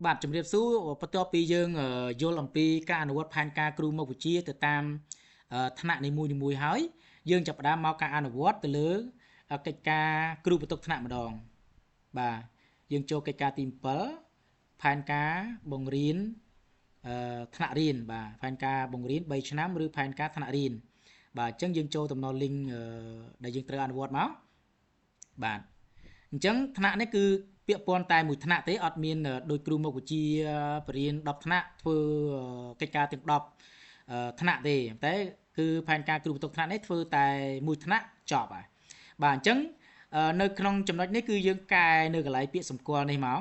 បាទជំរាបសួរបន្ទាប់ពីយើងយល់អំពីការអនុវត្តផែនការគ្រូមុខវិជ្ជាទៅតាមថ្នាក់នីមួយៗហើយយើងចាប់ផ្ដើមមកការអនុវត្តទៅលើកិច្ចការគ្រូបន្ទុកថ្នាក់ម្ដងបាទយើងចូលកិច្ចការទី7ផែនការបង្រៀនថ្នាក់រៀនបាទផែនការបង្រៀន3ឆ្នាំឬផែនការថ្នាក់រៀនបាទអញ្ចឹងយើងចូលតំណ link ដែលយើងត្រូវអនុវត្តមកបាទអញ្ចឹងថ្នាក់នេះគឺពាក់ព័ន្ធតែមួយថ្នាក់ទេអត់មានដូចគ្រូមុខវិជ្ជាបរិញ្ញា10ថ្នាក់ធ្វើកិច្ចការទាំង10ថ្នាក់ទេតែគឺផែនការគ្រូបន្ទុកថ្នាក់នេះធ្វើតែមួយថ្នាក់ចប់ហើយបាទអញ្ចឹងនៅក្នុងចំណុចនេះគឺយើងកែនៅកន្លែងពាក្យសម្គាល់នេះមក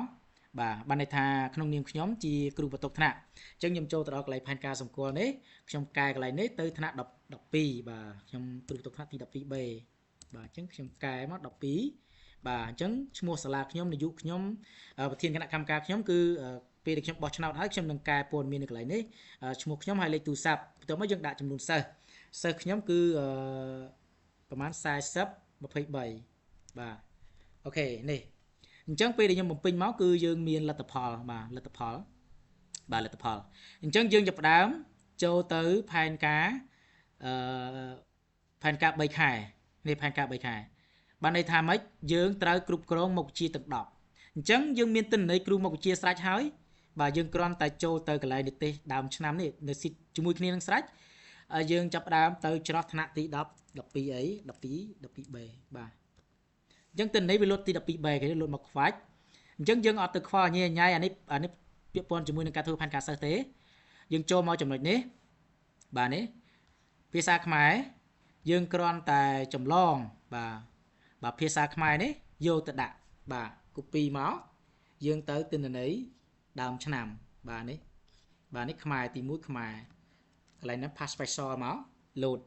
បាទបានន័យថាក្នុងនាមខ្ញុំជាគ្រូបន្ទុកថ្នាក់អញ្ចឹងខ្ញុំចូលទៅដល់កន្លែងផែនការសម្គាល់នេះខ្ញុំកែកន្លែងនេះទៅថ្នាក់12បាទខ្ញុំគ្រូបន្ទុកថ្នាក់ទី 12B បាទអញ្ចឹងខ្ញុំកែមក12បាទអញ្ចឹងឈ្មោះសាលាខ្ញុំនាយកខ្ញុំប្រធានគណៈកម្មការខ្ញុំគឺពេលដែលខ្ញុំបោះឆ្នោតហើយខ្ញុំនឹងកែព័ត៌មាននៅកន្លែងនេះឈ្មោះខ្ញុំហើយលេខទូរស័ព្ទបន្ទាប់មកយើងដាក់ចំនួនសិស្សខ្ញុំគឺប្រហែល40 23បាទអូខេនេះអញ្ចឹងពេលដែលខ្ញុំបំពេញមកគឺយើងមានលទ្ធផលបាទលទ្ធផលអញ្ចឹងយើងចាប់ផ្ដើមចូលទៅផែនការអឺផែនការ3ខែនេះផែនការ3ខែបានន័យថាម៉េចយើងត្រូវគ្រប់គ្រងមុខវិជ្ជាទាំង10អញ្ចឹងយើងមានទិន្នន័យគ្រូមុខវិជ្ជាស្រេចហើយបាទយើងគ្រាន់តែចូលទៅកន្លែងនិទេសដើមឆ្នាំនេះនៅស៊ីតជាមួយគ្នានឹងស្រេចយើងចាប់ផ្ដើមទៅច្រោះថ្នាក់ទី10 12អី12 12B បាទអញ្ចឹងទិន្នន័យវាលុតទី 12B គេលុតមកខ្វាច់អញ្ចឹងយើងអត់ទៅខ្វល់ញ៉ៃញ៉ៃអានេះពាក់ព័ន្ធជាមួយនឹងការធ្វើផែនការសិស្សទេយើងចូលមកចំណុចនេះបាទនេះភាសាខ្មែរយើងគ្រាន់តែចម្លងបាទភាសាខ្មែរនេះយកទៅដាក់បាទ copy មកយើងទៅទិន្នន័យដើមឆ្នាំបាទនេះខ្មែរទី1ខ្មែរកន្លែងហ្នឹង pass special មក load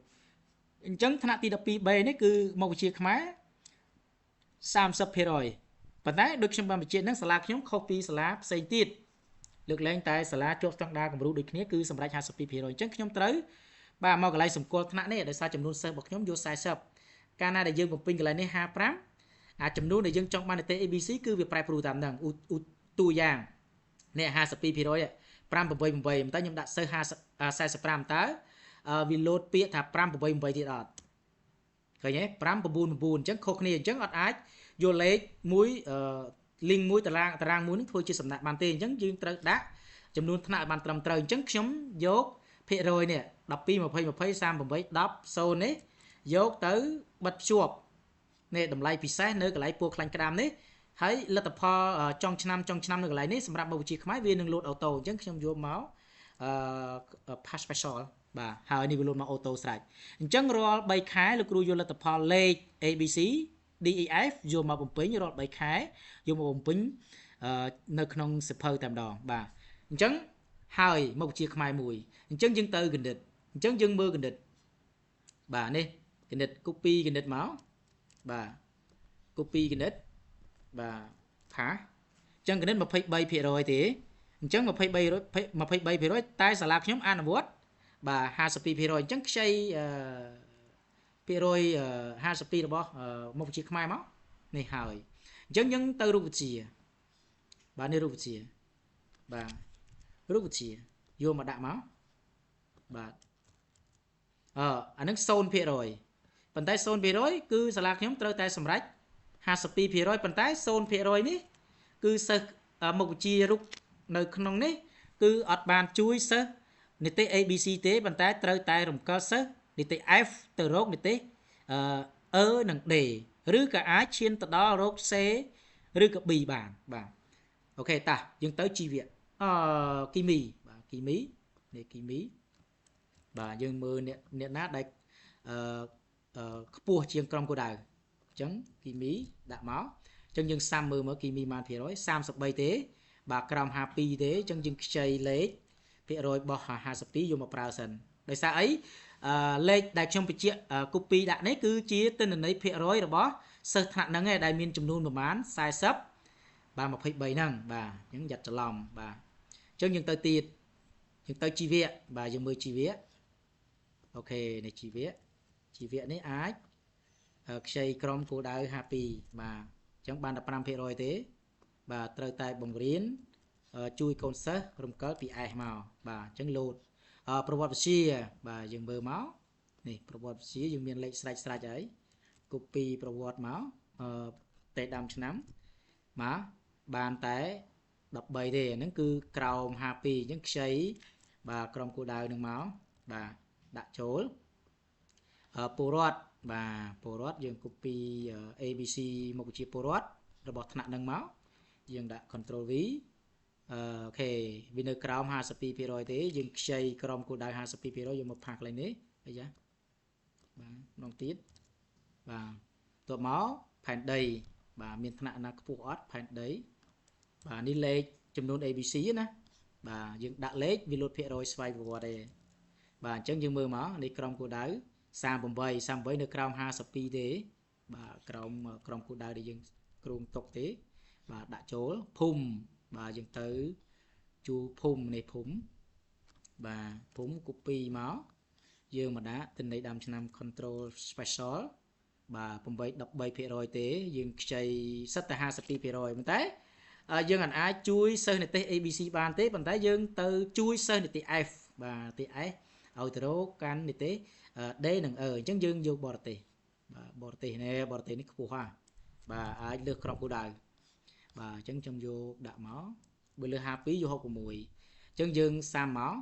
អញ្ចឹងថ្នាក់ទី 12B នេះគឺមុខវិជ្ជាខ្មែរ 30% ប៉ុន្តែដូចខ្ញុំបានបញ្ជាក់ហ្នឹងសាលាខ្ញុំខុសពីសាលាផ្សេងទៀតលើកលែងតែសាលាជាប់ស្តង់ដារគំរូដូចគ្នាគឺសម្រាប់ 52% អញ្ចឹងខ្ញុំត្រូវបាទមកកន្លែងសម្គាល់ថ្នាក់នេះដោយសារចំនួនសិស្សរបស់ខ្ញុំយក40កាលណាដែលយើងបំពេញកន្លែងនេះ55អាចំនួនដែលយើងចង់បាននីតិ ABC គឺវាប្រែប្រួលតាមហ្នឹងតួយ៉ាងនេះ 52% 588តែខ្ញុំដាក់សិស្ស45តើវាលោតពាក្យថា588ទៀតអត់ឃើញទេ599អញ្ចឹងខុសគ្នាអញ្ចឹងអត់អាចយកលេខមួយ link មួយតារាងមួយនឹងធ្វើជាសំណាក់បានទេអញ្ចឹងយើងត្រូវដាក់ចំនួនថ្នាក់ឲ្យបានត្រឹមត្រូវអញ្ចឹងខ្ញុំយកភាគរយនេះ12 20 20 38 10 0នេះយកទៅបិទភ្ជាប់នេះតម្លៃពិសេសនៅកន្លែងពណ៌ខ្លាញ់ក្តាមនេះហើយលទ្ធផលចុងឆ្នាំនៅកន្លែងនេះសម្រាប់មុខវិជ្ជាខ្មែរវានឹងលោតអូតូអញ្ចឹងខ្ញុំយកមកpass special បាទហើយនេះវាលោតមកអូតូស្រេចអញ្ចឹងរាល់3ខែលោកគ្រូយកលទ្ធផលលេខ ABC DEF យកមកបំពេញរាល់3ខែយកមកបំពេញនៅក្នុងសៀវភៅតែម្ដងបាទអញ្ចឹងហើយមុខវិជ្ជាខ្មែរមួយអញ្ចឹងយើងទៅគណិតអញ្ចឹងយើងមើលគណិតបាទនេះគណិត copy គណិតមកបាទ copy គណិតបាទផាសអញ្ចឹងគណិត 23% ទេអញ្ចឹង23% តែសាលាខ្ញុំអនុវត្តបាទ 52% អញ្ចឹងខ្ចីភាគរយ52របស់មុខវិជ្ជាខ្មែរមកនេះហើយអញ្ចឹងយើងទៅរូបវិទ្យាបាទនេះរូបវិទ្យាបាទរូបវិទ្យាយកមកដាក់មកបាទអានឹង0%ប៉ុន្តែ0%គឺសាលាខ្ញុំត្រូវតែសម្រេច52%ប៉ុន្តែ0%នេះគឺសិស្សមុខវិជ្ជារូបនៅក្នុងនេះគឺអត់បានជួយសិស្សនីតិ ABC ទេប៉ុន្តែត្រូវតែរំកិលសិស្សនីតិ F ទៅរកនីតិ E និង D ឬក៏អាចឈានទៅដល់រក C ឬក៏ B បានបាទអូខេតោះយើងទៅជីវៈគីមីបាទគីមីនេះគីមីបាទយើងមើលអ្នកណាដែលខ្ពស់ជាងក្រុមគោលដៅអញ្ចឹងគីមីដាក់មកអញ្ចឹងយើងសាំមើលគីមីបានភាគរយ33ទេបាទក្រោម52ទេអញ្ចឹងយើងខ្ចីលេខភាគរយរបស់52យកមកប្រើសិនដោយសារអីលេខដែលខ្ញុំបញ្ជាក់ copy ដាក់នេះគឺជាទិន្នន័យភាគរយរបស់សិស្សថ្នាក់ហ្នឹងឯងដែលមានចំនួនប្រមាណ40បាទ23ហ្នឹងបាទអញ្ចឹងយ៉ាត់ច្រឡំបាទអញ្ចឹងយើងទៅទៀតយើងទៅជីវៈបាទយើងមើលជីវៈអូខេនេះជីវៈនេះអាចខ្ចីក្រុមគោលដៅ52បាទអញ្ចឹងបាន15%ទេបាទត្រូវតែបង្រៀន ជួយកូនសិស្សរំកិលពីឯមកបាទអញ្ចឹងលោតប្រវត្តិវិទ្យាបាទយើងមើលមកនេះប្រវត្តិវិទ្យាយើងមានលេខស្រេចហើយ copy ប្រវត្តិមកតែដើមឆ្នាំមកបានតែ13ទេអាហ្នឹងគឺក្រោម52អញ្ចឹងខ្ចីបាទក្រុមគោលដៅនឹងមកបាទដាក់ចូលពលរដ្ឋបាទពលរដ្ឋយើង copy ABC មកជាពលរដ្ឋរបស់ថ្នាក់នឹងមកយើងដាក់ Ctrl V អូខេវានៅក្រោម 52% ទេយើងខ្ចីក្រុមគោលដៅ 52% យើងមកផាកកន្លែងនេះអីចាបាទម្ដងទៀតបាទតបមកផែនដីបាទមានថ្នាក់ណាខ្ពស់អត់ផែនដីបាទនេះលេខចំនួន ABC ណាបាទយើងដាក់លេខវាលុតភាគរយស្វ័យប្រវត្តិទេបាទអញ្ចឹងយើងមើលមកនេះក្រុមគោលដៅ38នៅក្រោម52ទេបាទក្រោមគោលដៅដែលយើងគ្រោងទុកទេបាទដាក់ចូលភូមិបាទយើងទៅជួភូមិនេះភូមិបាទភូមិ copy មកយើងមកដាក់ទិន្នន័យដើមឆ្នាំ control special បាទ8-13% ទេយើងខ្ចីសិតតែ 52% ប៉ុន្តែយើងអាចជួយសិស្សនិទេស ABC បានទេប៉ុន្តែយើងទៅជួយសិស្សនិទេស F បាទនិទេស S ឲ្យទៅរកកាន់និទេស D និង E អញ្ចឹងយើងយកបរទេសបាទបរទេសនេះខ្ពស់ហ่าបាទអាចលើសក្រុមគោលដៅបាទអញ្ចឹងខ្ញុំយកដាក់មកបើលើស52យក66អញ្ចឹងយើងសាំមក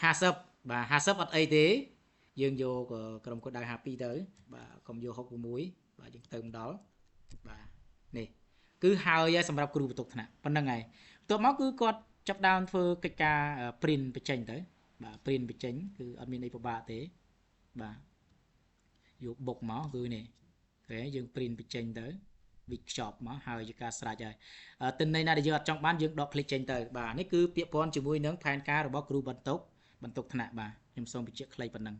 50បាទ50អត់អីទេយើងយកក្រុមគោលដៅ52ទៅបាទកុំយក66បាទយើងទៅមិនដល់បាទនេះគឺហើយសម្រាប់គ្រូបន្ទុកថ្នាក់ប៉ុណ្្នឹងហើយបន្ទាប់មកគឺគាត់ចាប់ដើមធ្វើកិច្ចការ print បញ្ចេញទៅបាទ print បញ្ចេញគឺអត់មានអីពិបាកទេបាទយកបុកមកគឺនេះគេយើង print បញ្ចេញទៅវិខ្ចប់មកហើយជាការស្រេចហើយទិន្នន័យណាដែលយើងអត់ចង់បានយើងដក click ចេញទៅបាទនេះគឺពាក្យព័ន្ធជាមួយនឹងផែនការរបស់គ្រូបន្ទុកថ្នាក់បាទខ្ញុំសូមបញ្ជាក់ខ្លីប៉ុណ្ណឹង